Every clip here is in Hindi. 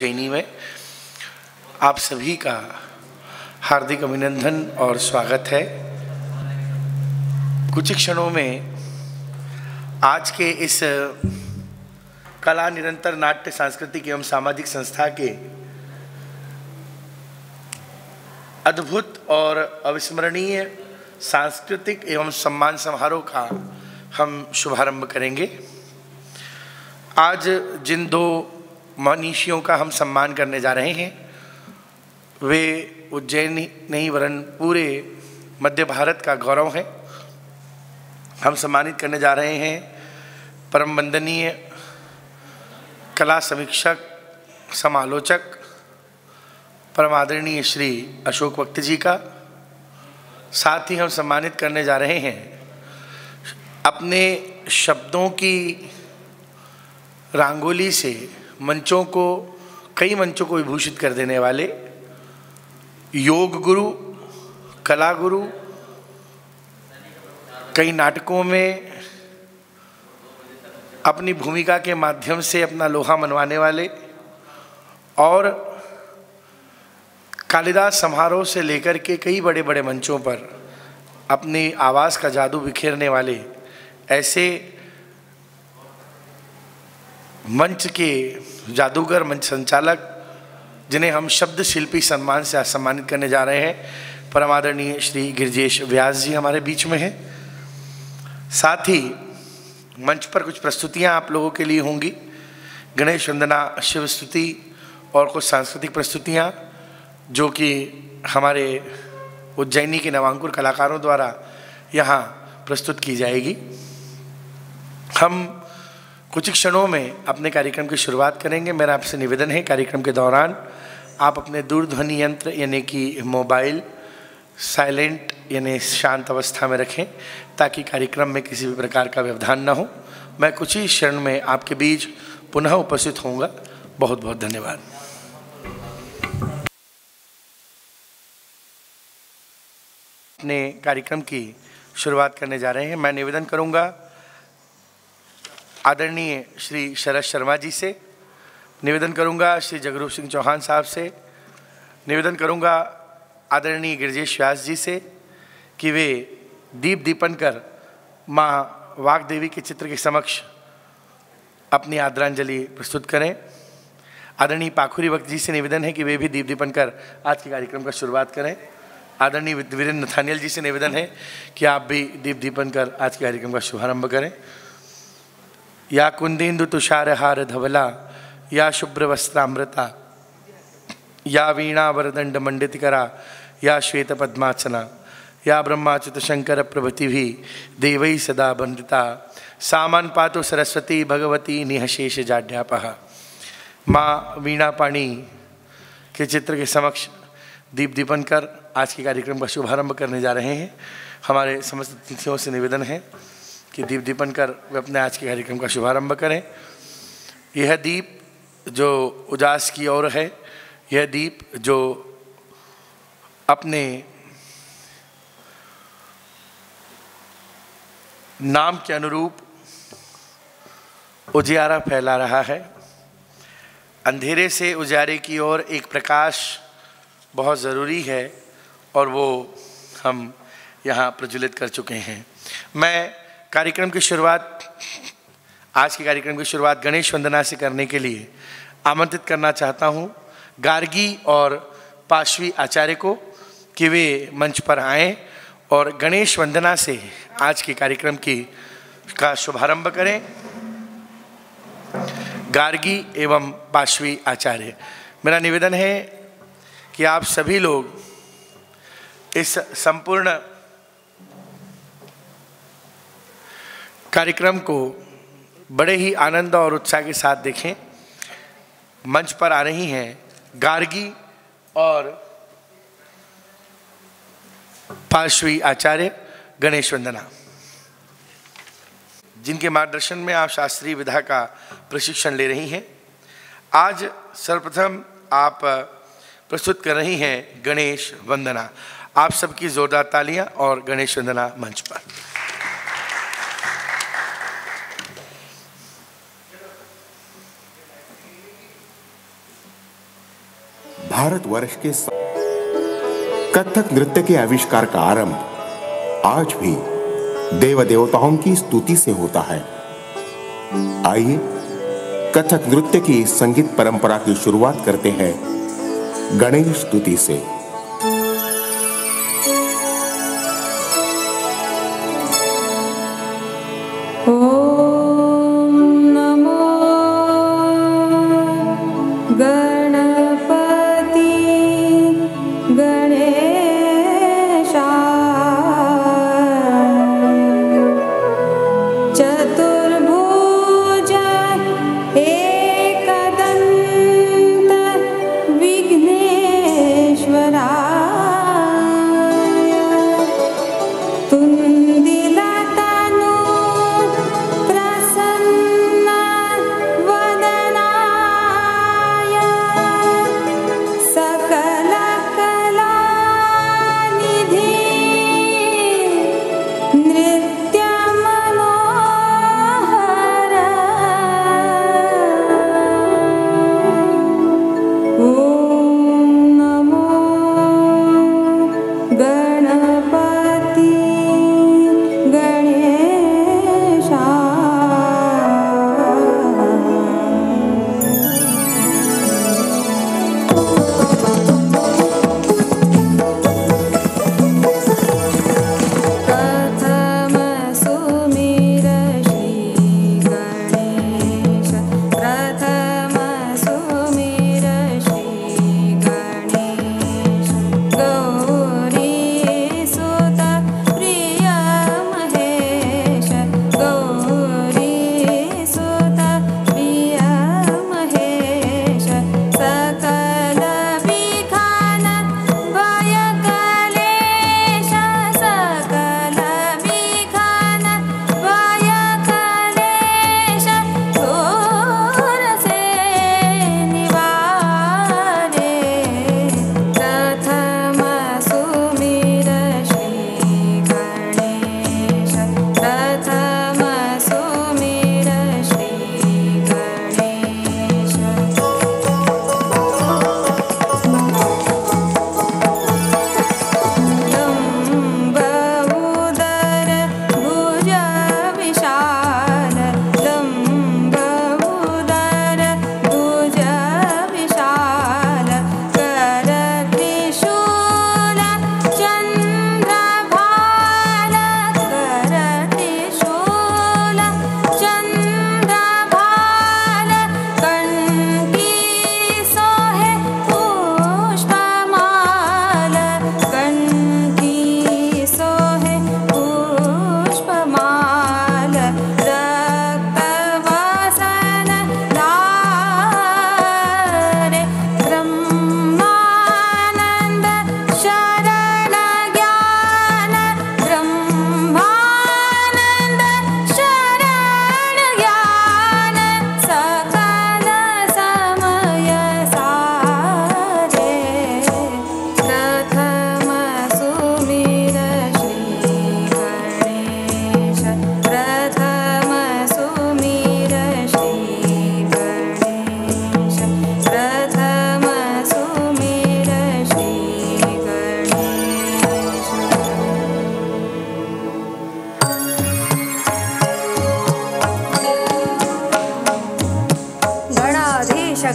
उज्जैनी में आप सभी का हार्दिक अभिनंदन और स्वागत है। कुछ क्षणों में आज के इस कला निरंतर नाट्य सांस्कृतिक एवं सामाजिक संस्था के अद्भुत और अविस्मरणीय सांस्कृतिक एवं सम्मान समारोह का हम शुभारंभ करेंगे। आज जिन दो मनीषियों का हम सम्मान करने जा रहे हैं वे उज्जैन नहीं वरन पूरे मध्य भारत का गौरव है। हम सम्मानित करने जा रहे हैं परम वंदनीय कला समीक्षक समालोचक परम आदरणीय श्री अशोक वक्त जी का। साथ ही हम सम्मानित करने जा रहे हैं अपने शब्दों की रंगोली से कई मंचों को विभूषित कर देने वाले योग गुरु, कला गुरु, कई नाटकों में अपनी भूमिका के माध्यम से अपना लोहा मनवाने वाले और कालिदास समारोह से लेकर के कई बड़े बड़े मंचों पर अपनी आवाज़ का जादू बिखेरने वाले ऐसे मंच के जादूगर, मंच संचालक जिन्हें हम शब्द शिल्पी सम्मान से सम्मानित करने जा रहे हैं, परम आदरणीय श्री गिरिजेश व्यास जी हमारे बीच में हैं। साथ ही मंच पर कुछ प्रस्तुतियां आप लोगों के लिए होंगी, गणेश वंदना, शिव स्तुति और कुछ सांस्कृतिक प्रस्तुतियां जो कि हमारे उज्जैनी के नवांकुर कलाकारों द्वारा यहाँ प्रस्तुत की जाएगी। हम कुछ क्षणों में अपने कार्यक्रम की शुरुआत करेंगे। मेरा आपसे निवेदन है कार्यक्रम के दौरान आप अपने दूरध्वनि यंत्र यानी कि मोबाइल साइलेंट यानी शांत अवस्था में रखें ताकि कार्यक्रम में किसी भी प्रकार का व्यवधान न हो। मैं कुछ ही क्षण में आपके बीच पुनः उपस्थित होऊंगा। बहुत बहुत धन्यवाद। अपने कार्यक्रम की शुरुआत करने जा रहे हैं। मैं निवेदन करूंगा आदरणीय श्री शरद शर्मा जी से, निवेदन करूंगा श्री जगरूप सिंह चौहान साहब से, निवेदन करूंगा आदरणीय गिरिजेश व्यास जी से कि वे दीप दीपन कर माँ वाग्देवी के चित्र के समक्ष अपनी आदरांजलि प्रस्तुत करें। आदरणीय पाखुरी वक्त जी से निवेदन है कि वे भी दीप दीपन कर आज के कार्यक्रम का शुरुआत करें। आदरणीय वीरेंद्र नथानियल जी से निवेदन है कि आप भी दीप दीपन कर आज के कार्यक्रम का शुभारंभ करें। या कुंदेन्दु तुषारहार धवला, या शुभ्र वस्त्रामृता, या वीणा वरदंड मंडितकरा, या श्वेत पद्मासना, या ब्रह्माच्युत शंकर प्रभृति भी देवै सदा वंदिता, सामान पातु सरस्वती भगवती निःशेष जाड्यापः। माँ वीणा पाणी के चित्र के समक्ष दीप दीपन कर आज के कार्यक्रम का शुभारंभ करने जा रहे हैं। हमारे समस्त अतिथियों से निवेदन है कि दीप दीपन कर वे अपने आज के कार्यक्रम का शुभारंभ करें। यह दीप जो उजास की ओर है, यह दीप जो अपने नाम के अनुरूप उजियारा फैला रहा है। अंधेरे से उजारे की ओर एक प्रकाश बहुत ज़रूरी है और वो हम यहाँ प्रज्वलित कर चुके हैं। मैं कार्यक्रम की शुरुआत, आज के कार्यक्रम की शुरुआत गणेश वंदना से करने के लिए आमंत्रित करना चाहता हूँ गार्गी और पार्श्वी आचार्य को कि वे मंच पर आएँ और गणेश वंदना से आज के कार्यक्रम का शुभारंभ करें। गार्गी एवं पार्श्वी आचार्य, मेरा निवेदन है कि आप सभी लोग इस संपूर्ण कार्यक्रम को बड़े ही आनंद और उत्साह के साथ देखें। मंच पर आ रही हैं गार्गी और पार्श्वी आचार्य गणेश वंदना, जिनके मार्गदर्शन में आप शास्त्रीय विधा का प्रशिक्षण ले रही हैं। आज सर्वप्रथम आप प्रस्तुत कर रही हैं गणेश वंदना। आप सबकी जोरदार तालियां और गणेश वंदना मंच पर। भारतवर्ष के कथक नृत्य के आविष्कार का आरंभ आज भी देव देवताओं की स्तुति से होता है। आइए कथक नृत्य की इस संगीत परंपरा की शुरुआत करते हैं गणेश स्तुति से।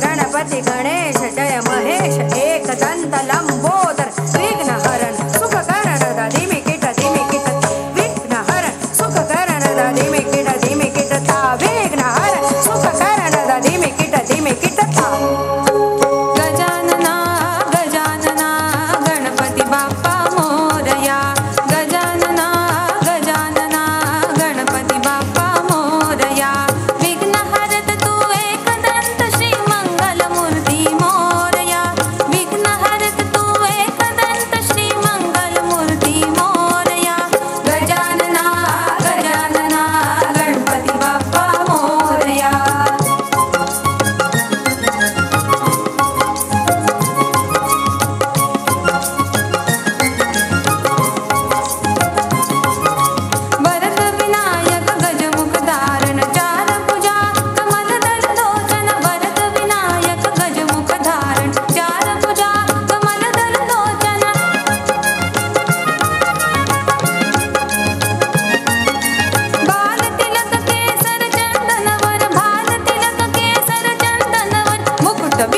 गणपति गणेश जय महेश एक दंत लंबोदर विघ्न हरण सुख करण धीमे किट विघ्न हरण सुख करण धीमे किट था विघ्न हरण सुख करण धीमे किट था। गजानना गजानना गणपति बाप्पा मोरया गजानना गजानना गणपति बाप्पा मोरया विघ्न हरत तू एक दंत श्री मंगल मूर्ति मोरया।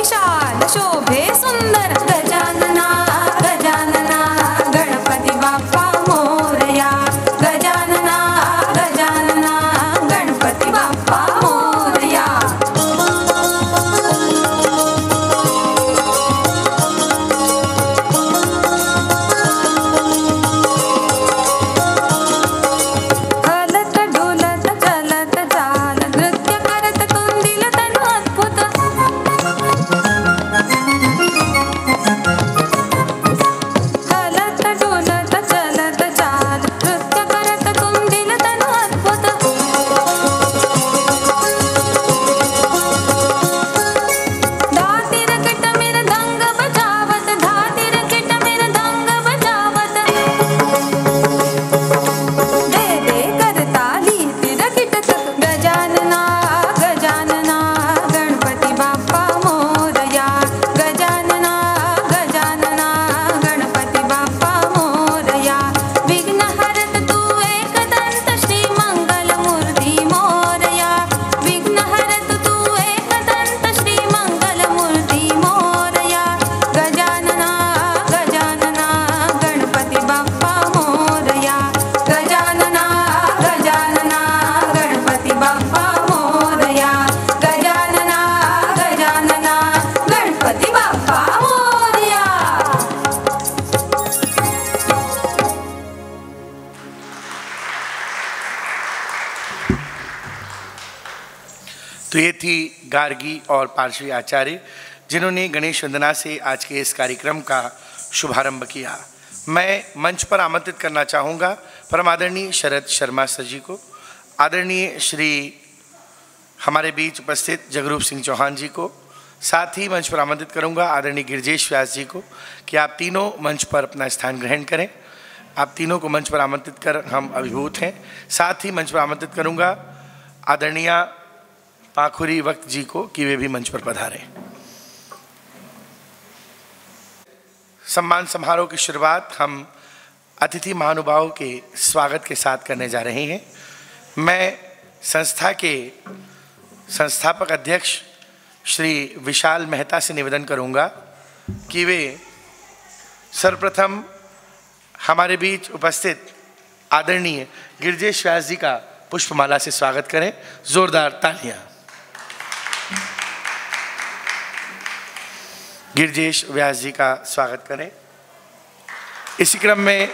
विशाल शोभे सुंदर गजानना गजानना गणपती बाप्पा मोरया गजानना गजानना गणपती बाप्पा मोरया हलत डोलत चलत चाल नृत्य करत तुंदिल तनु अद्भुत हलत डोलत चलत चाल नृत्य करत तुंदिल तनु अद्भुत धातिर किट मिरदंग बजावत धातिर किट मिरदंग बजावत दे दे करता लीतिर किटक गजानना गजानना गणपती बाप्पा मोरया गजानना गजानना गणपती बाप्पा मोरया विघ्न हरत तू एकदंत श्री मंगल मूर्ती मोरया विघ्न हरत तू एकदंत श्री मंगल मूर्ती मोरया गजानना गजानना गणपती बाप्पा मोरया गजानना गजानना गणपती बाप्पा मोरया गजानना गजानना गणपती बाप्पा मोरया तो ये थी गार्गी और पार्श्वी आचार्य जिन्होंने गणेश वंदना से आज के इस कार्यक्रम का शुभारंभ किया। मैं मंच पर आमंत्रित करना चाहूँगा परम आदरणीय शरद शर्मा सर जी को, आदरणीय श्री हमारे बीच उपस्थित जगरूप सिंह चौहान जी को, साथ ही मंच पर आमंत्रित करूँगा आदरणीय गिरिजेश व्यास जी को कि आप तीनों मंच पर अपना स्थान ग्रहण करें। आप तीनों को मंच पर आमंत्रित कर हम अभिभूत हैं। साथ ही मंच पर आमंत्रित करूँगा आदरणीय पाखुरी वक्त जी को कि वे भी मंच पर पधारें। सम्मान समारोह की शुरुआत हम अतिथि महानुभावों के स्वागत के साथ करने जा रहे हैं। मैं संस्था के संस्थापक अध्यक्ष श्री विशाल मेहता से निवेदन करूंगा कि वे सर्वप्रथम हमारे बीच उपस्थित आदरणीय गिरिजेश व्यास जी का पुष्पमाला से स्वागत करें। जोरदार तालियां। गिरिजेश व्यास जी का स्वागत करें। इसी क्रम में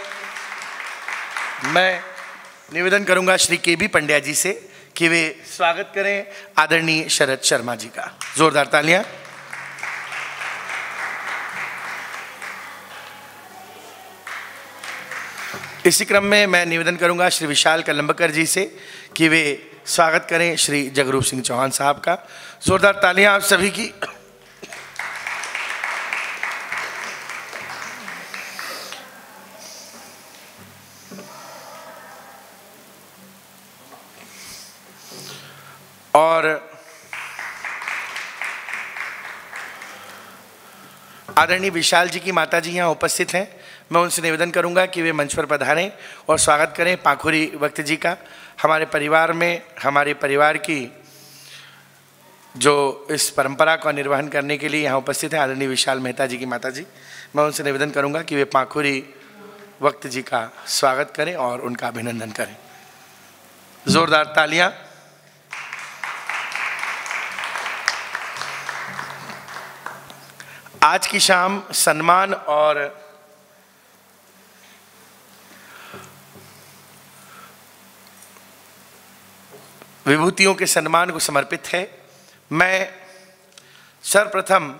मैं निवेदन करूंगा श्री के.बी. पंड्या जी से कि वे स्वागत करें आदरणीय शरद शर्मा जी का। जोरदार तालियां। इसी क्रम में मैं निवेदन करूंगा श्री विशाल कलंबकर जी से कि वे स्वागत करें श्री जगरूप सिंह चौहान साहब का। जोरदार तालियां आप सभी की। और आदरणीय विशाल जी की माता जी यहाँ उपस्थित हैं। मैं उनसे निवेदन करूंगा कि वे मंच पर पधारें और स्वागत करें पाखुरी वक्त जी का। हमारे परिवार में हमारे परिवार की जो इस परंपरा का निर्वहन करने के लिए यहाँ उपस्थित हैं आदरणीय विशाल मेहता जी की माता जी। मैं उनसे निवेदन करूंगा कि वे पाखुरी वक्त जी का स्वागत करें और उनका अभिनंदन करें। जोरदार तालियां। आज की शाम सम्मान और विभूतियों के सम्मान को समर्पित है। मैं सर्वप्रथम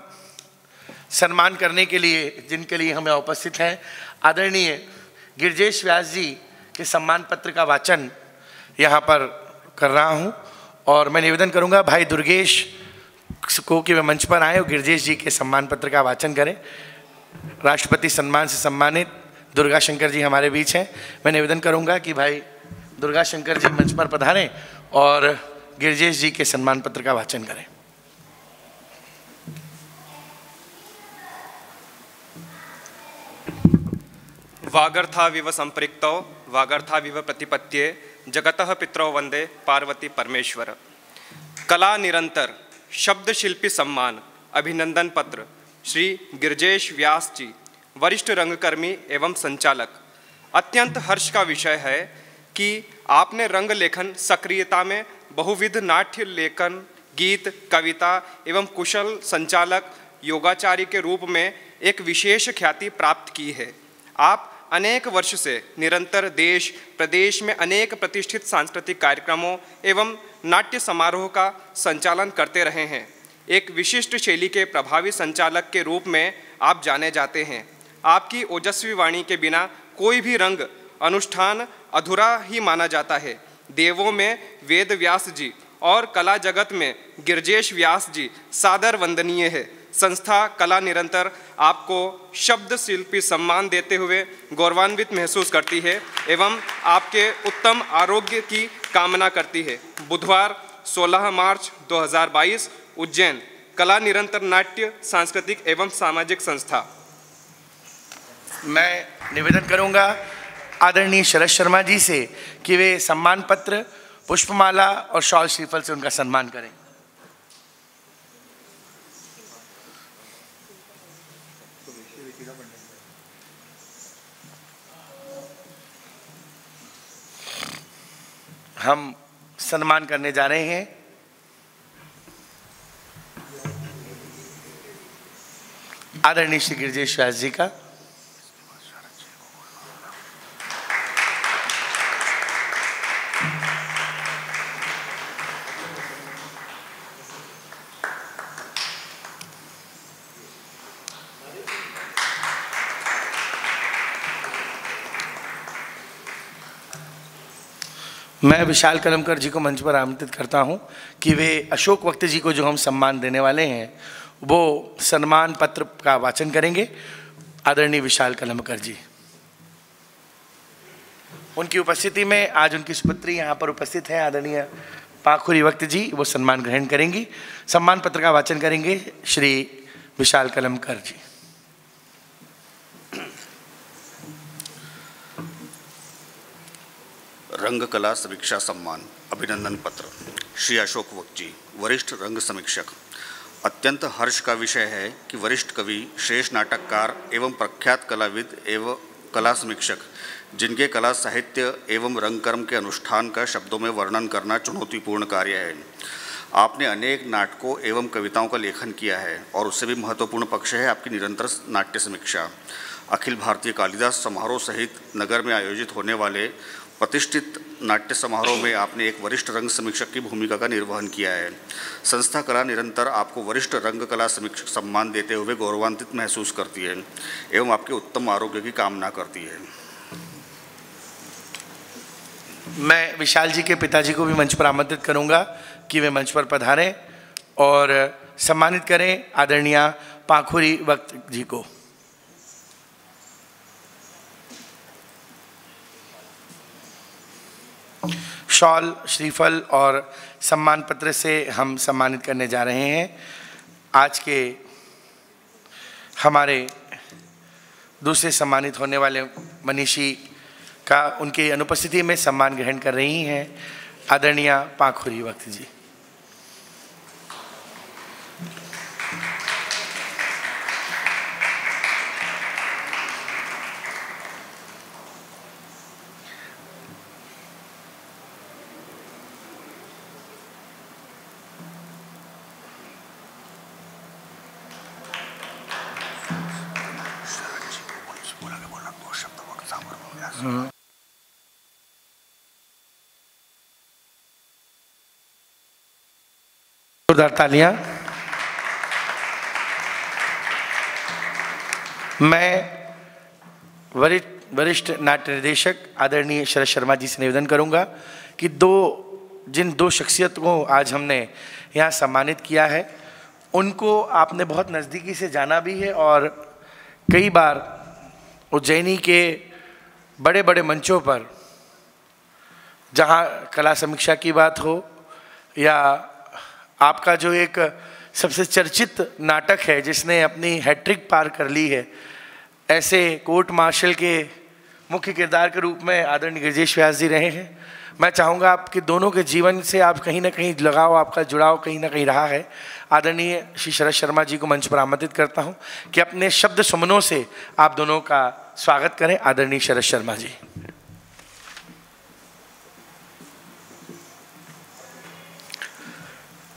सम्मान करने के लिए जिनके लिए हम यहाँ उपस्थित हैं आदरणीय गिरिजेश व्यास जी के सम्मान पत्र का वाचन यहाँ पर कर रहा हूँ और मैं निवेदन करूँगा भाई दुर्गेश को कि वे मंच पर आए और गिरिजेश जी के सम्मान पत्र का वाचन करें। राष्ट्रपति सम्मान से सम्मानित दुर्गा शंकर जी हमारे बीच हैं। मैं निवेदन करूंगा कि भाई दुर्गा शंकर जी मंच पर पधारें और गिरिजेश जी के सम्मान पत्र का वाचन करें। वागर्थाविव संपृक्तौ वागर्थाविव प्रतिपत्ये जगतः पितरौ वंदे पार्वती परमेश्वर। कला निरंतर शब्द शिल्पी सम्मान अभिनंदन पत्र श्री गिरजेश व्यास जी, वरिष्ठ रंगकर्मी एवं संचालक। अत्यंत हर्ष का विषय है कि आपने रंग लेखन सक्रियता में बहुविध नाट्य लेखन, गीत, कविता एवं कुशल संचालक योगाचार्य के रूप में एक विशेष ख्याति प्राप्त की है। आप अनेक वर्ष से निरंतर देश प्रदेश में अनेक प्रतिष्ठित सांस्कृतिक कार्यक्रमों एवं नाट्य समारोह का संचालन करते रहे हैं। एक विशिष्ट शैली के प्रभावी संचालक के रूप में आप जाने जाते हैं। आपकी ओजस्वी वाणी के बिना कोई भी रंग अनुष्ठान अधूरा ही माना जाता है। देवों में वेद व्यास जी और कला जगत में गिरजेश व्यास जी सादर वंदनीय है। संस्था कला निरंतर आपको शब्द शिल्पी सम्मान देते हुए गौरवान्वित महसूस करती है एवं आपके उत्तम आरोग्य की कामना करती है। बुधवार 16 मार्च 2022 उज्जैन, कला निरंतर नाट्य सांस्कृतिक एवं सामाजिक संस्था। मैं निवेदन करूंगा आदरणीय शरद शर्मा जी से कि वे सम्मान पत्र, पुष्पमाला और शॉल श्रीफल से उनका सम्मान करें। हम सम्मान करने जा रहे हैं आदरणीय श्री गिरजेश व्यास जी का। मैं विशाल कलमकर जी को मंच पर आमंत्रित करता हूं कि वे अशोक वक्त जी को जो हम सम्मान देने वाले हैं वो सम्मान पत्र का वाचन करेंगे। आदरणीय विशाल कलमकर जी, उनकी उपस्थिति में आज उनकी सुपुत्री यहाँ पर उपस्थित है आदरणीय पाखुरी वक्त जी, वो सम्मान ग्रहण करेंगी। सम्मान पत्र का वाचन करेंगे श्री विशाल कलमकर जी। रंग कला समीक्षा सम्मान अभिनंदन पत्र श्री अशोक वक्त जी, वरिष्ठ रंग समीक्षक। अत्यंत हर्ष का विषय है कि वरिष्ठ कवि, श्रेष्ठ नाटककार एवं प्रख्यात कलाविद एवं कला समीक्षक, जिनके कला साहित्य एवं रंगकर्म के अनुष्ठान का शब्दों में वर्णन करना चुनौतीपूर्ण कार्य है। आपने अनेक नाटकों एवं कविताओं का लेखन किया है और उससे भी महत्वपूर्ण पक्ष है आपकी निरंतर नाट्य समीक्षा। अखिल भारतीय कालिदास समारोह सहित नगर में आयोजित होने वाले प्रतिष्ठित नाट्य समारोह में आपने एक वरिष्ठ रंग समीक्षक की भूमिका का निर्वहन किया है। संस्था कला निरंतर आपको वरिष्ठ रंग कला समीक्षक सम्मान देते हुए गौरवान्वित महसूस करती है एवं आपके उत्तम आरोग्य की कामना करती है। मैं विशाल जी के पिताजी को भी मंच पर आमंत्रित करूंगा कि वे मंच पर पधारें और सम्मानित करें आदरणीय पाखुरी वक्त जी को। शॉल, श्रीफल और सम्मान पत्र से हम सम्मानित करने जा रहे हैं। आज के हमारे दूसरे सम्मानित होने वाले मनीषी का उनकी अनुपस्थिति में सम्मान ग्रहण कर रही हैं आदरणीय पाखुरी वक्त जी। जोरदार तालियां। मैं वरिष्ठ नाट्य निर्देशक आदरणीय शरद शर्मा जी से निवेदन करूंगा कि जिन दो शख्सियत को आज हमने यहाँ सम्मानित किया है उनको आपने बहुत नज़दीकी से जाना भी है और कई बार उज्जैनी के बड़े बड़े मंचों पर जहाँ कला समीक्षा की बात हो या आपका जो एक सबसे चर्चित नाटक है जिसने अपनी हैट्रिक पार कर ली है, ऐसे कोर्ट मार्शल के मुख्य किरदार के रूप में आदरणीय गिरजेश व्यास जी रहे हैं। मैं चाहूँगा आपके दोनों के जीवन से आप कहीं ना कहीं लगाव, आपका जुड़ाव कहीं ना कहीं रहा है। आदरणीय श्री शरद शर्मा जी को मंच पर आमंत्रित करता हूँ कि अपने शब्द सुमनों से आप दोनों का स्वागत करें। आदरणीय शरद शर्मा जी।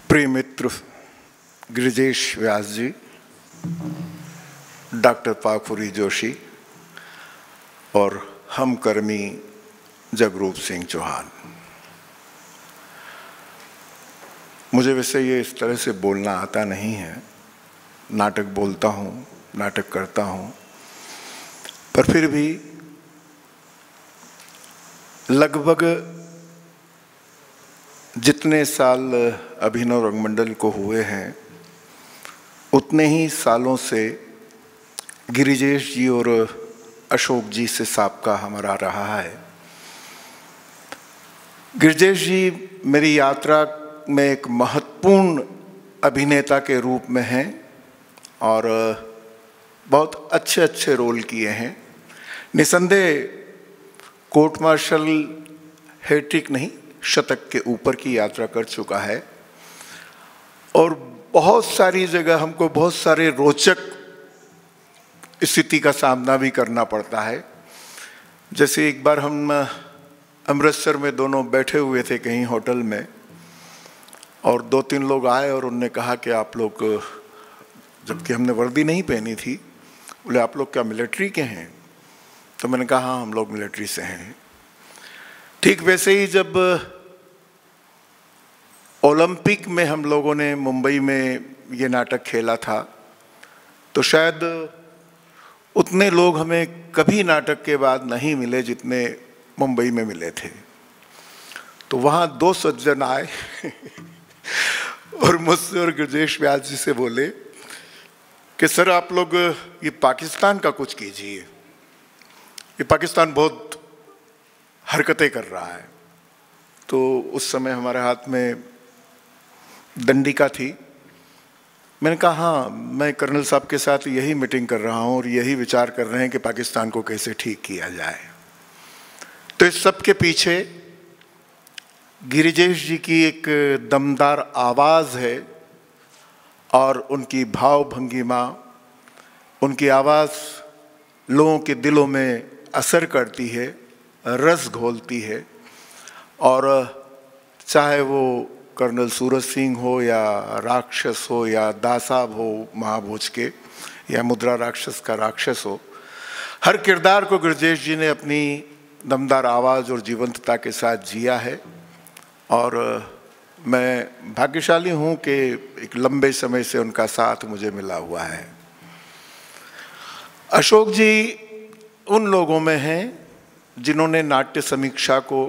प्रिय मित्र गिरिजेश व्यास जी, डॉक्टर पाखुरी जोशी और हमकर्मी जगरूप सिंह चौहान, मुझे वैसे ये इस तरह से बोलना आता नहीं है, नाटक बोलता हूँ, नाटक करता हूँ, पर फिर भी लगभग जितने साल अभिनव रंगमंडल को हुए हैं उतने ही सालों से गिरिजेश जी और अशोक जी से साबका हमारा रहा है। गिरिजेश जी मेरी यात्रा में एक महत्वपूर्ण अभिनेता के रूप में हैं और बहुत अच्छे अच्छे रोल किए हैं। निसंदेह कोर्ट मार्शल हैट्रिक नहीं, शतक के ऊपर की यात्रा कर चुका है और बहुत सारी जगह हमको बहुत सारे रोचक स्थिति का सामना भी करना पड़ता है। जैसे एक बार हम अमृतसर में दोनों बैठे हुए थे कहीं होटल में और 2-3 लोग आए और उनने कहा कि आप लोग, जबकि हमने वर्दी नहीं पहनी थी, बोले आप लोग क्या मिलिट्री के हैं? तो मैंने कहा हाँ हम लोग मिलिट्री से हैं। ठीक वैसे ही जब ओलंपिक में हम लोगों ने मुंबई में ये नाटक खेला था तो शायद उतने लोग हमें कभी नाटक के बाद नहीं मिले जितने मुंबई में मिले थे। तो वहाँ 2 सज्जन आए और मुझसे और गिरिजेश व्यास जी से बोले कि सर आप लोग ये पाकिस्तान का कुछ कीजिए, ये पाकिस्तान बहुत हरकतें कर रहा है। तो उस समय हमारे हाथ में दंडिका थी। मैंने कहा हाँ मैं कर्नल साहब के साथ यही मीटिंग कर रहा हूँ और यही विचार कर रहे हैं कि पाकिस्तान को कैसे ठीक किया जाए। तो इस सब के पीछे गिरिजेश जी की एक दमदार आवाज़ है और उनकी भाव भंगिमा, उनकी आवाज़ लोगों के दिलों में असर करती है, रस घोलती है। और चाहे वो कर्नल सूरज सिंह हो या राक्षस हो या दासाब हो महाभोज के या मुद्रा राक्षस का राक्षस हो, हर किरदार को गिरिजेश जी ने अपनी दमदार आवाज़ और जीवंतता के साथ जिया है। और मैं भाग्यशाली हूँ कि एक लंबे समय से उनका साथ मुझे मिला हुआ है। अशोक जी उन लोगों में हैं जिन्होंने नाट्य समीक्षा को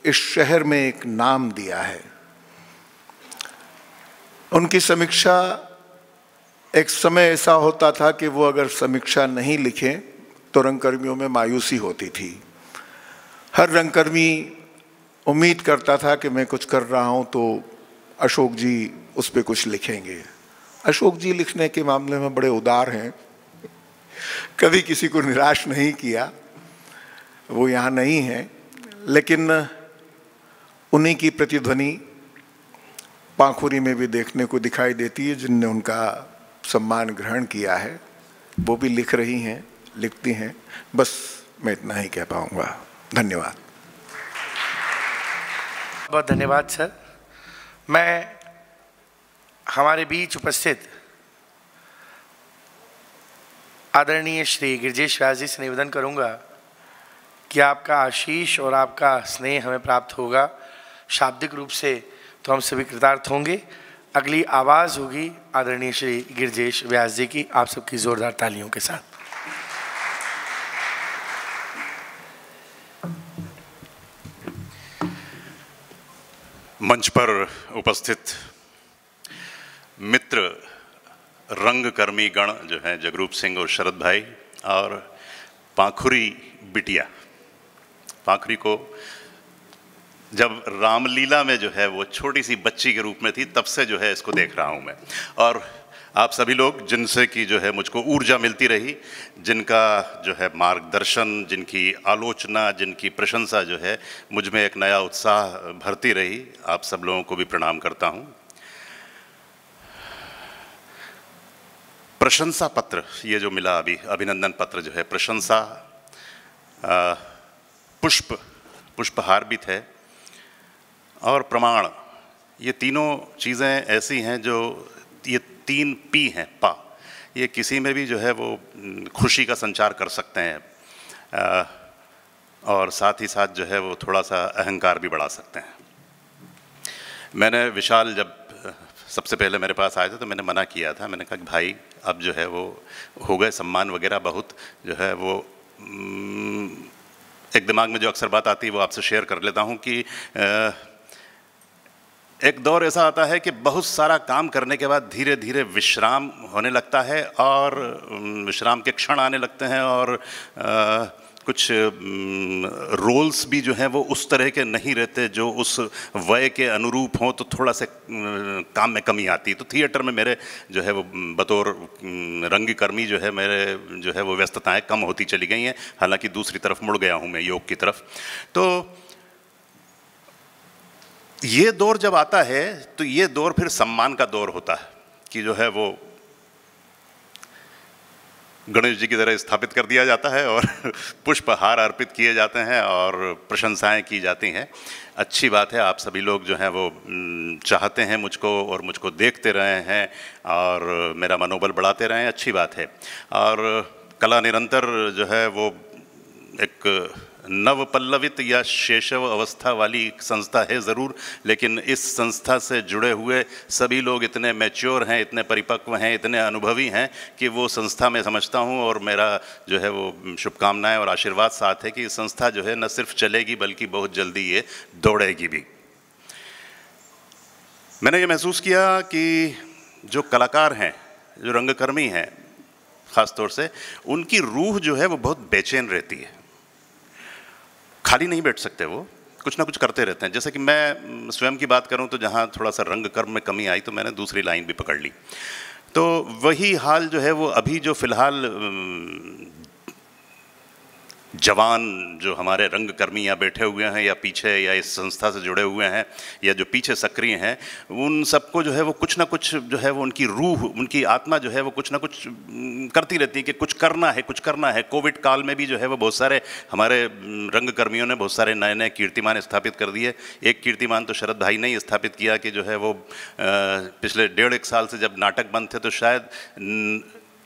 इस शहर में एक नाम दिया है। उनकी समीक्षा, एक समय ऐसा होता था कि वो अगर समीक्षा नहीं लिखें तो रंगकर्मियों में मायूसी होती थी। हर रंगकर्मी उम्मीद करता था कि मैं कुछ कर रहा हूँ तो अशोक जी उस पर कुछ लिखेंगे। अशोक जी लिखने के मामले में बड़े उदार हैं, कभी किसी को निराश नहीं किया। वो यहाँ नहीं है, लेकिन उन्हीं की प्रतिध्वनि पाखुरी में भी देखने को दिखाई देती है, जिनने उनका सम्मान ग्रहण किया है। वो भी लिख रही हैं, लिखती हैं। बस मैं इतना ही कह पाऊँगा। धन्यवाद। बहुत धन्यवाद सर। मैं हमारे बीच उपस्थित आदरणीय श्री गिरिजेश व्यास जी से निवेदन करूंगा कि आपका आशीष और आपका स्नेह हमें प्राप्त होगा शाब्दिक रूप से, तो हम सभी कृतार्थ होंगे। अगली आवाज़ होगी आदरणीय श्री गिरिजेश व्यास जी की, आप सबकी जोरदार तालियों के साथ। मंच पर उपस्थित मित्र रंगकर्मी गण जो हैं जगरूप सिंह और शरद भाई और पाखुरी बिटिया, पाखुरी को जब रामलीला में जो है वो छोटी सी बच्ची के रूप में थी, तब से जो है इसको देख रहा हूँ मैं। और आप सभी लोग जिनसे कि जो है मुझको ऊर्जा मिलती रही, जिनका जो है मार्गदर्शन, जिनकी आलोचना, जिनकी प्रशंसा जो है मुझ में एक नया उत्साह भरती रही, आप सब लोगों को भी प्रणाम करता हूँ। प्रशंसा पत्र ये जो मिला अभी, अभिनंदन पत्र जो है, प्रशंसा, पुष्पहार भी थे और प्रमाण, ये तीनों चीज़ें ऐसी हैं जो, ये 3 P हैं, पा, ये किसी में भी जो है वो खुशी का संचार कर सकते हैं और साथ ही साथ जो है वो थोड़ा सा अहंकार भी बढ़ा सकते हैं। मैंने विशाल जब सबसे पहले मेरे पास आए थे तो मैंने मना किया था, मैंने कहा कि भाई अब जो है वो हो गए सम्मान वगैरह, बहुत जो है वो एक दिमाग में जो अक्सर बात आती है वो आपसे शेयर कर लेता हूँ कि एक दौर ऐसा आता है कि बहुत सारा काम करने के बाद धीरे धीरे विश्राम होने लगता है और विश्राम के क्षण आने लगते हैं और कुछ रोल्स भी जो हैं वो उस तरह के नहीं रहते जो उस वय के अनुरूप हों, तो थोड़ा सा काम में कमी आती है। तो थिएटर में मेरे जो है वो बतौर रंगकर्मी जो है मेरे जो है वो व्यस्तताएं कम होती चली गई हैं, हालांकि दूसरी तरफ मुड़ गया हूं मैं योग की तरफ। तो ये दौर जब आता है तो ये दौर फिर सम्मान का दौर होता है कि जो है वो गणेश जी की तरह स्थापित कर दिया जाता है और पुष्पहार अर्पित किए जाते हैं और प्रशंसाएं की जाती हैं। अच्छी बात है, आप सभी लोग जो हैं वो चाहते हैं मुझको और मुझको देखते रहे हैं और मेरा मनोबल बढ़ाते रहे हैं, अच्छी बात है। और कला निरंतर जो है वो एक नव पल्लवित या शेषव अवस्था वाली संस्था है ज़रूर, लेकिन इस संस्था से जुड़े हुए सभी लोग इतने मैच्योर हैं, इतने परिपक्व हैं, इतने अनुभवी हैं कि वो संस्था मैं समझता हूँ और मेरा जो है वो शुभकामनाएं और आशीर्वाद साथ है कि ये संस्था जो है न सिर्फ चलेगी बल्कि बहुत जल्दी ये दौड़ेगी भी। मैंने ये महसूस किया कि जो कलाकार हैं, जो रंगकर्मी हैं ख़ास तौर से, उनकी रूह जो है वो बहुत बेचैन रहती है, खाली नहीं बैठ सकते, वो कुछ ना कुछ करते रहते हैं। जैसे कि मैं स्वयं की बात करूं तो जहां थोड़ा सा रंग कर्म में कमी आई तो मैंने दूसरी लाइन भी पकड़ ली। तो वही हाल जो है वो अभी जो फिलहाल जवान जो हमारे रंगकर्मी यहाँ बैठे हुए हैं या पीछे या इस संस्था से जुड़े हुए हैं या जो पीछे सक्रिय हैं, उन सबको जो है वो कुछ ना कुछ जो है वो उनकी रूह, उनकी आत्मा जो है वो कुछ ना कुछ करती रहती है कि कुछ करना है, कुछ करना है। कोविड काल में भी जो है वो बहुत सारे हमारे रंगकर्मियों ने बहुत सारे नए नए कीर्तिमान स्थापित कर दिए। एक कीर्तिमान तो शरद भाई ने ही स्थापित किया कि जो है वो पिछले 1.5 साल से जब नाटक बंद थे तो शायद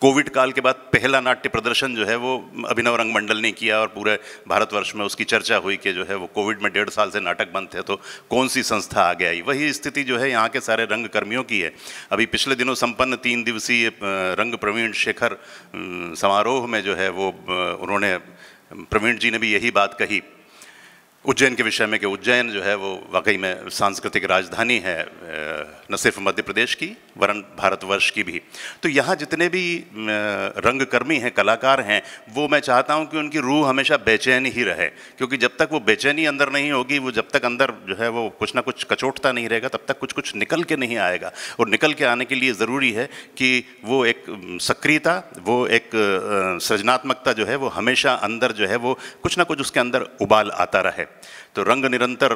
कोविड काल के बाद पहला नाट्य प्रदर्शन जो है वो अभिनव रंग मंडल ने किया और पूरे भारतवर्ष में उसकी चर्चा हुई कि जो है वो कोविड में 1.5 साल से नाटक बंद थे तो कौन सी संस्था आगे आई। वही स्थिति जो है यहाँ के सारे रंगकर्मियों की है। अभी पिछले दिनों संपन्न 3 दिवसीय रंग प्रवीण शेखर समारोह में जो है वो उन्होंने, प्रवीण जी ने भी यही बात कही उज्जैन के विषय में कि उज्जैन जो है वो वाकई में सांस्कृतिक राजधानी है, न सिर्फ मध्य प्रदेश की वरन भारतवर्ष की भी। तो यहाँ जितने भी रंगकर्मी हैं, कलाकार हैं, वो मैं चाहता हूँ कि उनकी रूह हमेशा बेचैन ही रहे, क्योंकि जब तक वो बेचैनी अंदर नहीं होगी, वो जब तक अंदर जो है वो कुछ ना कुछ कचोटता नहीं रहेगा, तब तक कुछ कुछ निकल के नहीं आएगा। और निकल के आने के लिए ज़रूरी है कि वो एक सक्रियता, वो एक सृजनात्मकता जो है वो हमेशा अंदर जो है वो कुछ ना कुछ उसके अंदर उबाल आता रहे। तो रंग निरंतर,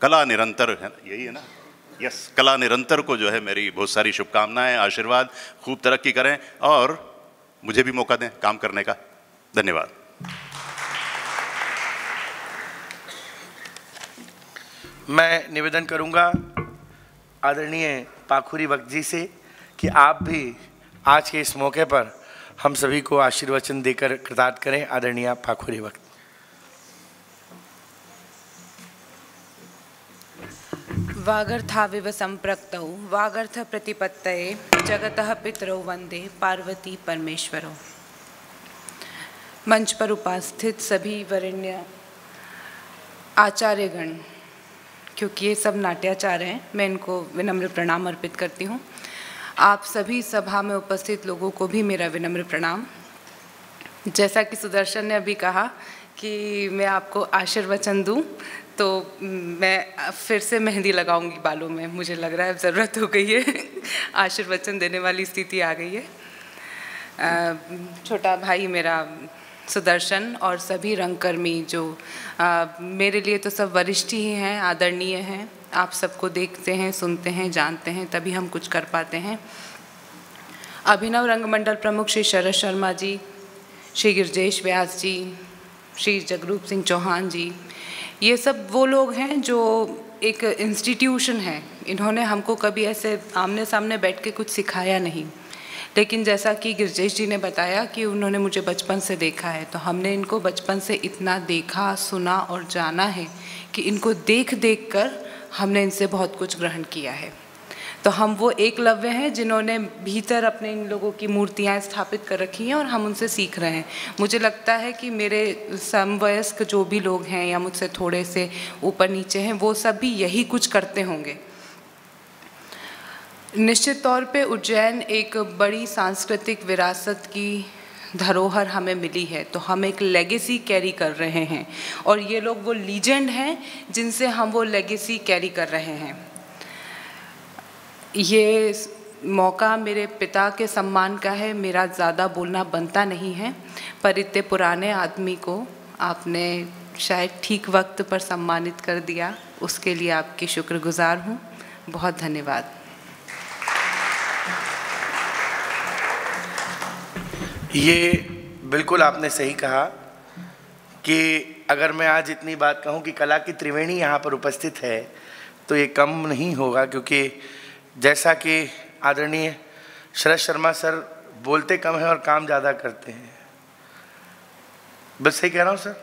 कला निरंतर है, यही है ना, यस, कला निरंतर को जो है मेरी बहुत सारी शुभकामनाएं, आशीर्वाद, खूब तरक्की करें और मुझे भी मौका दें काम करने का। धन्यवाद। मैं निवेदन करूंगा आदरणीय पाखुरी भक्त जी से कि आप भी आज के इस मौके पर हम सभी को आशीर्वचन देकर कृतार्थ करें। आदरणीय पाखुरी भक्त। वागर्थाविव संप्रक्तौ वागर्थ प्रतिपत्तये जगतः पितरौ वंदे पार्वती परमेश्वरौ। मंच पर उपस्थित सभी वरेण्य आचार्यगण, क्योंकि ये सब नाट्याचार्य हैं, मैं इनको विनम्र प्रणाम अर्पित करती हूँ। आप सभी सभा में उपस्थित लोगों को भी मेरा विनम्र प्रणाम। जैसा कि सुदर्शन ने अभी कहा कि मैं आपको आशीर्वचन दूं, तो मैं फिर से मेहंदी लगाऊंगी बालों में, मुझे लग रहा है ज़रूरत हो गई है। आशीर्वचन देने वाली स्थिति आ गई है। छोटा भाई मेरा सुदर्शन और सभी रंगकर्मी जो मेरे लिए तो सब वरिष्ठ ही हैं, आदरणीय हैं। आप सबको देखते हैं, सुनते हैं, जानते हैं, तभी हम कुछ कर पाते हैं। अभिनव रंगमंडल प्रमुख श्री शरद शर्मा जी, श्री गिरजेश व्यास जी, श्री जगरूप सिंह चौहान जी, ये सब वो लोग हैं जो एक इंस्टीट्यूशन है। इन्होंने हमको कभी ऐसे आमने सामने बैठ के कुछ सिखाया नहीं, लेकिन जैसा कि गिरजेश जी ने बताया कि उन्होंने मुझे बचपन से देखा है, तो हमने इनको बचपन से इतना देखा, सुना और जाना है कि इनको देख देख कर हमने इनसे बहुत कुछ ग्रहण किया है। तो हम वो एकलव्य हैं जिन्होंने भीतर अपने इन लोगों की मूर्तियाँ स्थापित कर रखी हैं और हम उनसे सीख रहे हैं। मुझे लगता है कि मेरे समवयस्क जो भी लोग हैं या मुझसे थोड़े से ऊपर नीचे हैं, वो सब भी यही कुछ करते होंगे। निश्चित तौर पे उज्जैन एक बड़ी सांस्कृतिक विरासत की धरोहर हमें मिली है, तो हम एक लेगेसी कैरी कर रहे हैं और ये लोग वो लीजेंड हैं जिनसे हम वो लेगेसी कैरी कर रहे हैं। ये मौका मेरे पिता के सम्मान का है, मेरा ज़्यादा बोलना बनता नहीं है, पर इतने पुराने आदमी को आपने शायद ठीक वक्त पर सम्मानित कर दिया, उसके लिए आपकी शुक्रगुजार हूँ। बहुत धन्यवाद। ये बिल्कुल आपने सही कहा कि अगर मैं आज इतनी बात कहूँ कि कला की त्रिवेणी यहाँ पर उपस्थित है तो ये कम नहीं होगा, क्योंकि जैसा कि आदरणीय शरद शर्मा सर बोलते कम हैं और काम ज़्यादा करते हैं। बस सही कह रहा हूँ सर?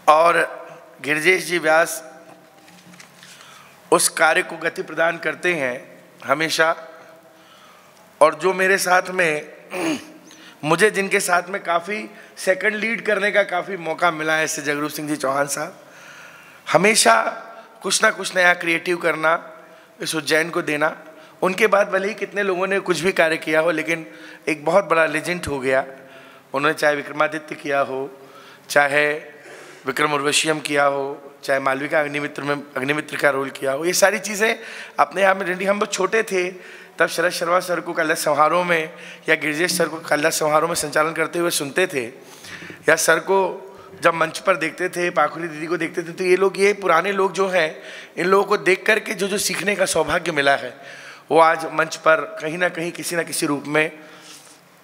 और गिरजेश जी व्यास उस कार्य को गति प्रदान करते हैं हमेशा। और जो मेरे साथ में मुझे जिनके साथ में काफ़ी सेकंड लीड करने का काफ़ी मौका मिला है, ऐसे जगरूप सिंह जी चौहान साहब, हमेशा कुछ ना कुछ नया क्रिएटिव करना, इस उज्जैन को देना। उनके बाद भले ही कितने लोगों ने कुछ भी कार्य किया हो, लेकिन एक बहुत बड़ा लेजेंड हो गया। उन्होंने चाहे विक्रमादित्य किया हो, चाहे विक्रम उर्वशीयम किया हो, चाहे मालविका अग्निमित्र में अग्निमित्र का रोल किया हो, ये सारी चीज़ें अपने आप में रेडी। हम लोग छोटे थे तब शरद शर्मा सर को कलश समारोह में या गिरजेश सर को कलश समारोह में संचालन करते हुए सुनते थे, या सर को जब मंच पर देखते थे, पाखुरी दीदी को देखते थे, तो ये लोग, ये पुराने लोग जो हैं, इन लोगों को देख करके जो सीखने का सौभाग्य मिला है वो आज मंच पर कहीं ना कहीं किसी न किसी रूप में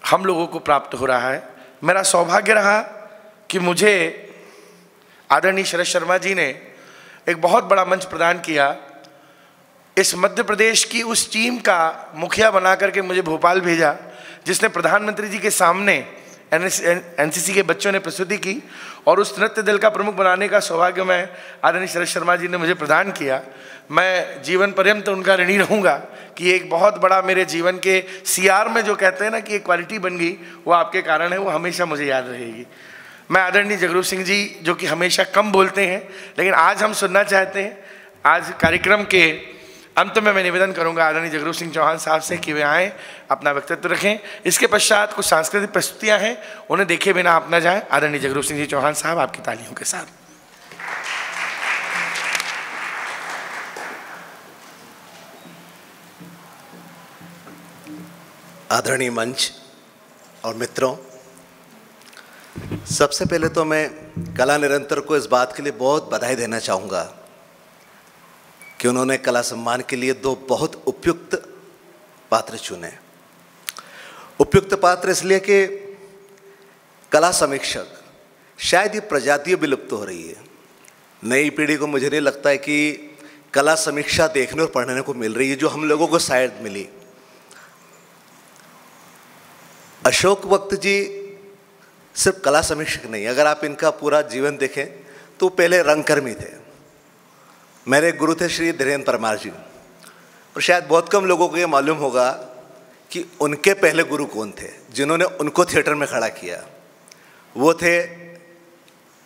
हम लोगों को प्राप्त हो रहा है। मेरा सौभाग्य रहा कि मुझे आदरणीय शरद शर्मा जी ने एक बहुत बड़ा मंच प्रदान किया। इस मध्य प्रदेश की उस टीम का मुखिया बना करके मुझे भोपाल भेजा, जिसने प्रधानमंत्री जी के सामने एनसीसी के बच्चों ने प्रस्तुति की, और उस नृत्य दल का प्रमुख बनाने का सौभाग्य मैं आदरणीय शरद शर्मा जी ने मुझे प्रदान किया। मैं जीवन पर्यंत उनका ऋणी रहूँगा कि एक बहुत बड़ा मेरे जीवन के सीआर में जो कहते हैं ना कि एक क्वालिटी बन गई, वो आपके कारण है, वो हमेशा मुझे याद रहेगी। मैं आदरणीय जगरूप सिंह जी, जो कि हमेशा कम बोलते हैं लेकिन आज हम सुनना चाहते हैं, आज कार्यक्रम के अंत में मैं निवेदन करूंगा आदरणीय जगरूप सिंह चौहान साहब से कि वे आएँ, अपना वक्तव्य रखें। इसके पश्चात कुछ सांस्कृतिक प्रस्तुतियां हैं, उन्हें देखे बिना आप न जाएं। आदरणीय जगरूप सिंह जी चौहान साहब, आपकी तालियों के साथ। आदरणीय मंच और मित्रों, सबसे पहले तो मैं कला निरंतर को इस बात के लिए बहुत बधाई देना चाहूँगा कि उन्होंने कला सम्मान के लिए 2 बहुत उपयुक्त पात्र चुने। उपयुक्त पात्र इसलिए कि कला समीक्षक, शायद ये प्रजातियाँ विलुप्त हो रही है। नई पीढ़ी को मुझे नहीं लगता है कि कला समीक्षा देखने और पढ़ने को मिल रही है जो हम लोगों को शायद मिली। अशोक वक्त जी सिर्फ कला समीक्षक नहीं, अगर आप इनका पूरा जीवन देखें तो पहले रंगकर्मी थे। मेरे गुरु थे श्री धीरेन्द्र परमार जी, और शायद बहुत कम लोगों को ये मालूम होगा कि उनके पहले गुरु कौन थे जिन्होंने उनको थिएटर में खड़ा किया। वो थे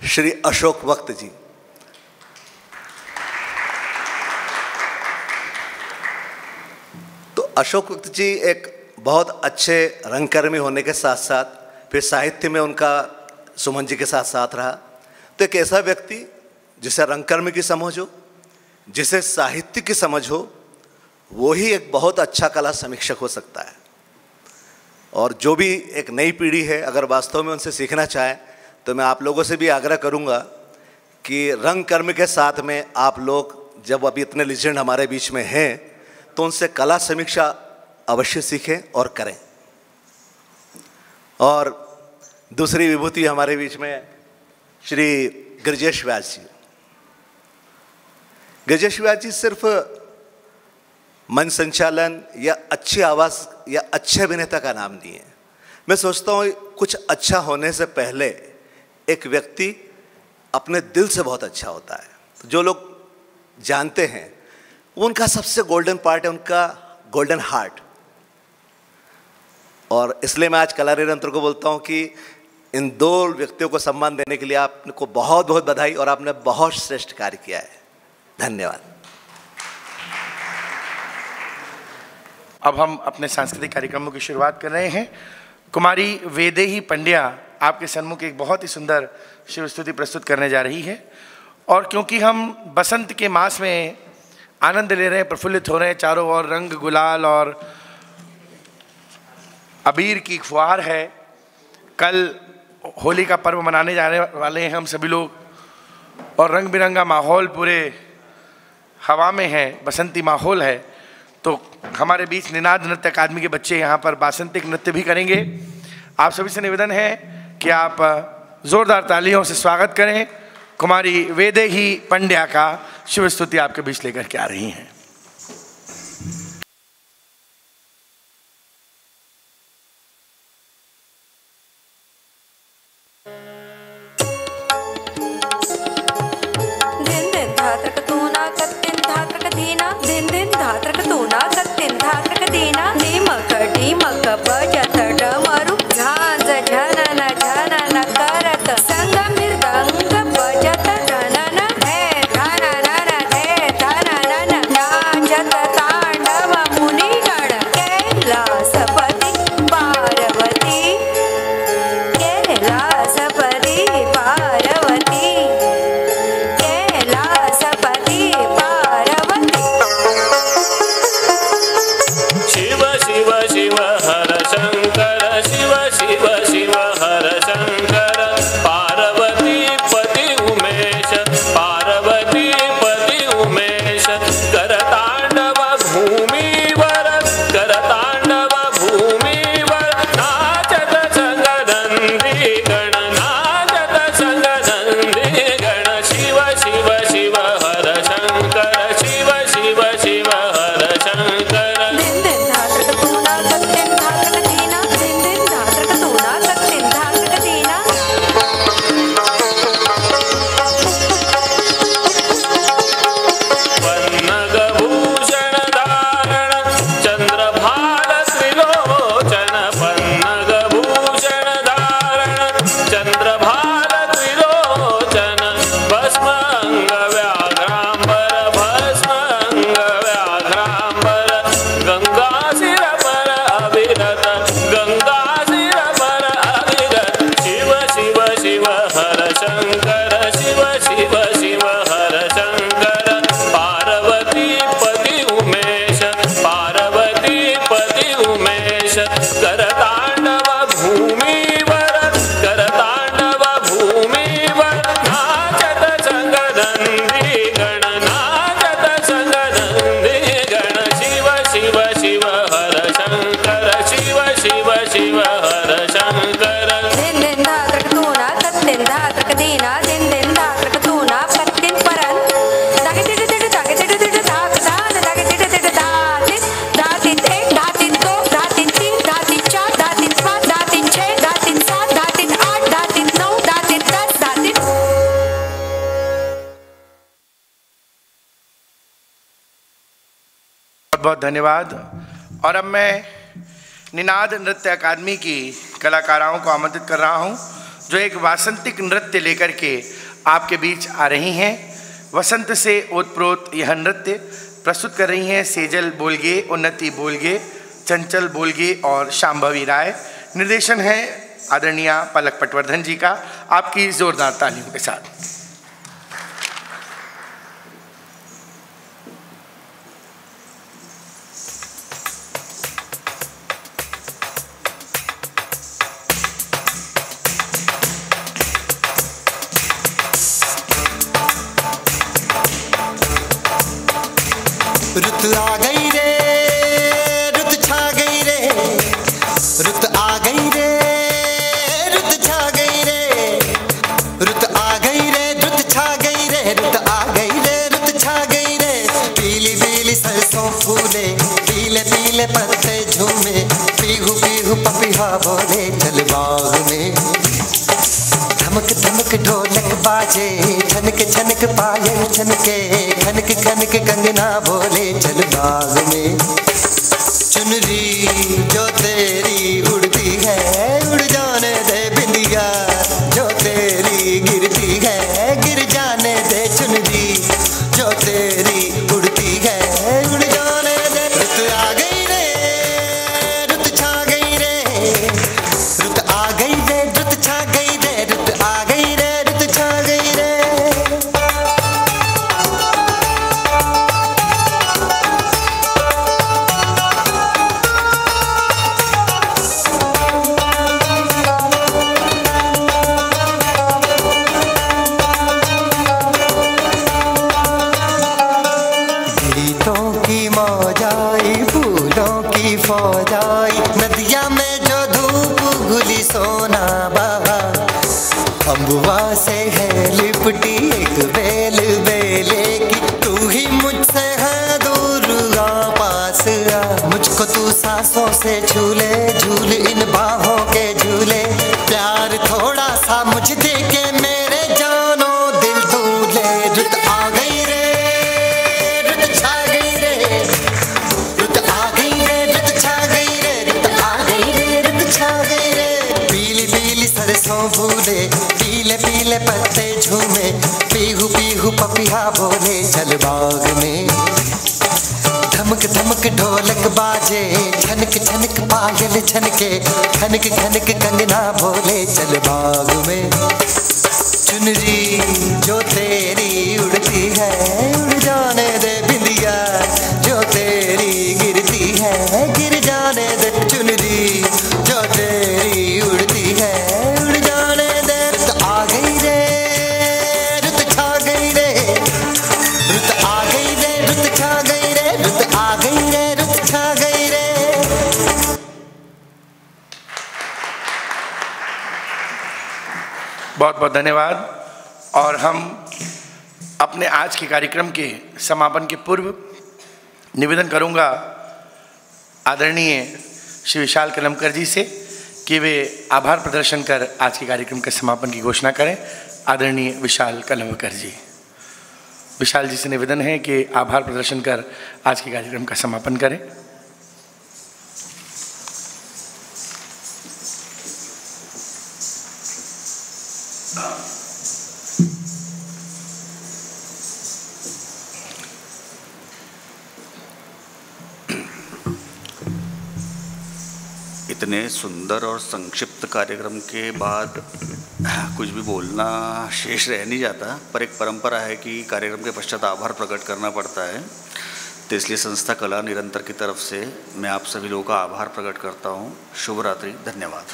श्री अशोक वक्त जी। तो अशोक वक्त जी एक बहुत अच्छे रंगकर्मी होने के साथ साथ फिर साहित्य में उनका सुमन जी के साथ साथ रहा। तो एक ऐसा व्यक्ति जिसे रंगकर्मी की समझ हो, जिसे साहित्य की समझ हो, वो ही एक बहुत अच्छा कला समीक्षक हो सकता है। और जो भी एक नई पीढ़ी है, अगर वास्तव में उनसे सीखना चाहे तो मैं आप लोगों से भी आग्रह करूंगा कि रंगकर्मी के साथ में आप लोग, जब अभी इतने लीजेंड हमारे बीच में हैं, तो उनसे कला समीक्षा अवश्य सीखें और करें। और दूसरी विभूति हमारे बीच में श्री गिरजेश व्यास जी। गिरजेश व्यास जी सिर्फ मन संचालन या अच्छी आवाज़ या अच्छे अभिनेता का नाम नहीं है। मैं सोचता हूँ कुछ अच्छा होने से पहले एक व्यक्ति अपने दिल से बहुत अच्छा होता है। तो जो लोग जानते हैं वो उनका सबसे गोल्डन पार्ट है, उनका गोल्डन हार्ट। और इसलिए मैं आज कला निरंतर को बोलता हूँ कि इन दो व्यक्तियों को सम्मान देने के लिए आपको बहुत बहुत बधाई और आपने बहुत श्रेष्ठ कार्य किया है। धन्यवाद। अब हम अपने सांस्कृतिक कार्यक्रमों की शुरुआत कर रहे हैं। कुमारी वेदेही पंड्या आपके सन्मुख एक बहुत ही सुंदर शिव स्तुति प्रस्तुत करने जा रही है। और क्योंकि हम बसंत के मास में आनंद ले रहे हैं, प्रफुल्लित हो रहे हैं, चारों ओर रंग गुलाल और अबीर की फुहार है। कल होली का पर्व मनाने जाने वाले हैं हम सभी लोग और रंग बिरंगा माहौल पूरे हवा में है, बसंती माहौल है। तो हमारे बीच निनाद नृत्य अकादमी के बच्चे यहाँ पर बासंतिक नृत्य भी करेंगे। आप सभी से निवेदन है कि आप जोरदार तालियों से स्वागत करें। कुमारी वेदेही पंड्या का शिव स्तुति आपके बीच लेकर के आ रही हैं। बहुत धन्यवाद। और अब मैं निनाद नृत्य अकादमी की कलाकाराओं को आमंत्रित कर रहा हूं जो एक वासंतिक नृत्य लेकर के आपके बीच आ रही हैं। वसंत से ओतप्रोत यह नृत्य प्रस्तुत कर रही हैं सेजल बोलगे, उन्नति बोलगे, चंचल बोलगे और शांभवी राय। निर्देशन है आदरणीय पलक पटवर्धन जी का। आपकी जोरदार तालियों के साथ। रुत आ गई रे, रुत छा गई रे, रुत आ गई रे, रुत छा गई रे, रुत आ गई रे, रुत छा गई रे, रुत आ गई रे, रुत छा गई रे। पीली पीली सरसों फूले, पीले पीले पत्ते झूमे, पीहू पीहू पपीहा बोले चल बाग में। धमक धमक ढोलक बाजे, छनक छनक पायल छनके, खनक खनक कंगना बोले चल बाग में। चुनरी जो तेरी उड़ती है, उड़ जाने दे बिंदिया जो तेरी गिरती है, गिर जाने दे चुनरी जो तेरी उड़ती है, उड़ जाने दे। रुत आ गई रे, रुत छा गई रे, रुत आ गई रे, रुत छा गई रे, रुत आ गई रे, रुत छा गई रे। गीतों की मौज आई, फूलों की फौज आई, नदिया में जो धूप घुली सोना बहा। अम्बुआ से है लिपटी एक बेल बेले की, तू ही मुझसे है दूर आ पास आ। मुझको तू सांसों से झूले, झूल इन बाहों के झूले। प्यार थोड़ा सा मुझ दे के मेरे जानो दिल तू ले। रुत आ गई रे, रुत छा गई रे, रुत आ गई रे, रुत छा गई रे, रुत आ गई रे, रुत छा गई रे। पीली पीली सरसों फूले, पीले पीले पत्ते झूमे, पीहू पीहू पपीहा बोले चल बाग में। धमक धमक ढोलक बाजे, छनक छनक पायल छनके, खनक खनक कंगना बोले चल बाग में। चुनरी जो तेरी उड़ती है, उड़ जाने दे बिंदिया जो तेरी गिरती है, गिर जाने दे चुनरी जो तेरी उड़ती है, उड़ जाने दे। रुत आ गई रे, रुत छा गई रे, रुत आ गई रे, रुत छा गई रे, रुत आ गई रे, रुत छा गई रे। बहुत बहुत धन्यवाद। और हम अपने आज के कार्यक्रम के समापन के पूर्व निवेदन करूंगा आदरणीय श्री विशाल कलमकर जी से कि वे आभार प्रदर्शन कर आज के कार्यक्रम के समापन की घोषणा करें। आदरणीय विशाल कलमकर जी। विशाल जी से निवेदन है कि आभार प्रदर्शन कर आज के कार्यक्रम का समापन करें। इतने सुंदर और संक्षिप्त कार्यक्रम के बाद कुछ भी बोलना शेष रह नहीं जाता, पर एक परंपरा है कि कार्यक्रम के पश्चात आभार प्रकट करना पड़ता है। तो इसलिए संस्था कला निरंतर की तरफ से मैं आप सभी लोगों का आभार प्रकट करता हूँ। शुभ रात्रि, धन्यवाद।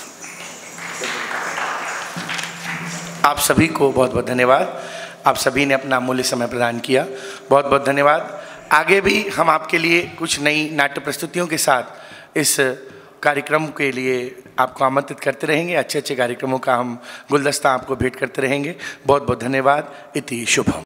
आप सभी को बहुत बहुत धन्यवाद। आप सभी ने अपना अमूल्य समय प्रदान किया, बहुत बहुत धन्यवाद। आगे भी हम आपके लिए कुछ नई नाट्य प्रस्तुतियों के साथ इस कार्यक्रम के लिए आपको आमंत्रित करते रहेंगे। अच्छे अच्छे कार्यक्रमों का हम गुलदस्ता आपको भेंट करते रहेंगे। बहुत बहुत धन्यवाद। इति शुभम।